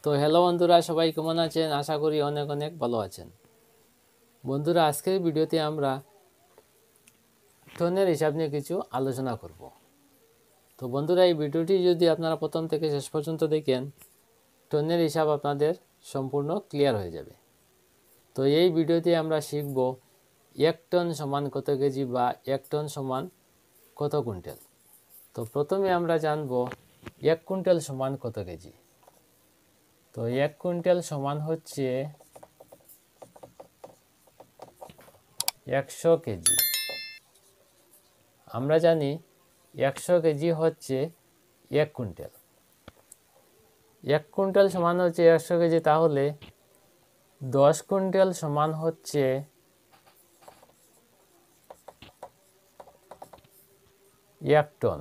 তো হ্যালো বন্ধুরা, সবাই কেমন আছেন? আশা করি অনেক অনেক ভালো আছেন। বন্ধুরা, আজকের ভিডিওতে আমরা টনের হিসাব নিয়ে কিছু আলোচনা করব। তো বন্ধুরা, এই ভিডিওটি যদি আপনারা প্রথম থেকে শেষ পর্যন্ত দেখেন, টনের হিসাব আপনাদের সম্পূর্ণ ক্লিয়ার হয়ে যাবে। তো এই ভিডিওতে আমরা শিখব 1 টন সমান কত কেজি বা 1 টন সমান কত কুইন্টাল। তো প্রথমে আমরা জানব 1 কুইন্টাল সমান কত কেজি। তো 1 কুইন্টাল সমান হচ্ছে 100 কেজি। আমরা জানি 100 কেজি হচ্ছে 1 কুইন্টাল। 1 কুইন্টাল সমান হচ্ছে 100 কেজি, তাহলে 10 কুইন্টাল সমান হচ্ছে 1 টন।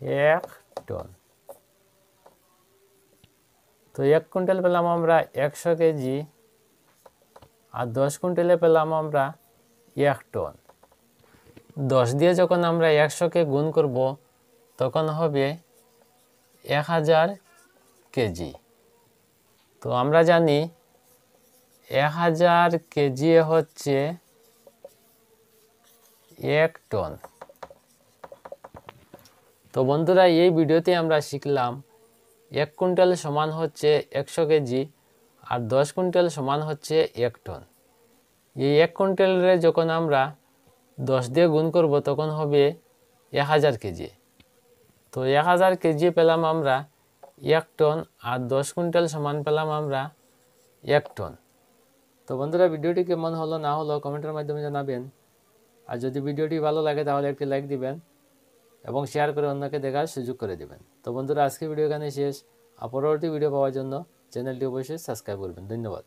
1 টন। তো 1 কুইন্টাল পেলাম আমরা 100 কেজি, আর 10 কুইন্টালে পেলাম আমরা 1 টন। 10 দিয়ে যখন আমরা 100কে গুণ করব তখন হবে 1000 কেজি। তো আমরা জানি 1000 কেজি হচ্ছে 1 টন। তো বন্ধুরা, এই ভিডিওতে আমরা শিখলাম 1 কুইন্টাল সমান হচ্ছে 100 কেজি, আর 10 কুইন্টাল সমান হচ্ছে 1 টন। এই 1 কুইন্টালের যখন আমরা 10 দিয়ে গুণ করব তখন হবে 1000 কেজি। তো 1000 কেজি পেলাম আমরা 1 টন, আর 10 কুইন্টাল সমান পেলাম আমরা 1 টন। তো বন্ধুরা, ভিডিওটি কেমন হলো না হলো কমেন্টের মাধ্যমে জানাবেন। আর যদি ভিডিওটি ভালো লাগে তাহলে একটি লাইক দিবেন এবং শেয়ার করে অন্যকে দেখার সুযোগ করে দেবেন। তো বন্ধুরা, আজকে ভিডিও এখানে শেষ। আর পরবর্তী ভিডিও পাওয়ার জন্য চ্যানেলটি অবশ্যই সাবস্ক্রাইব করবেন। ধন্যবাদ।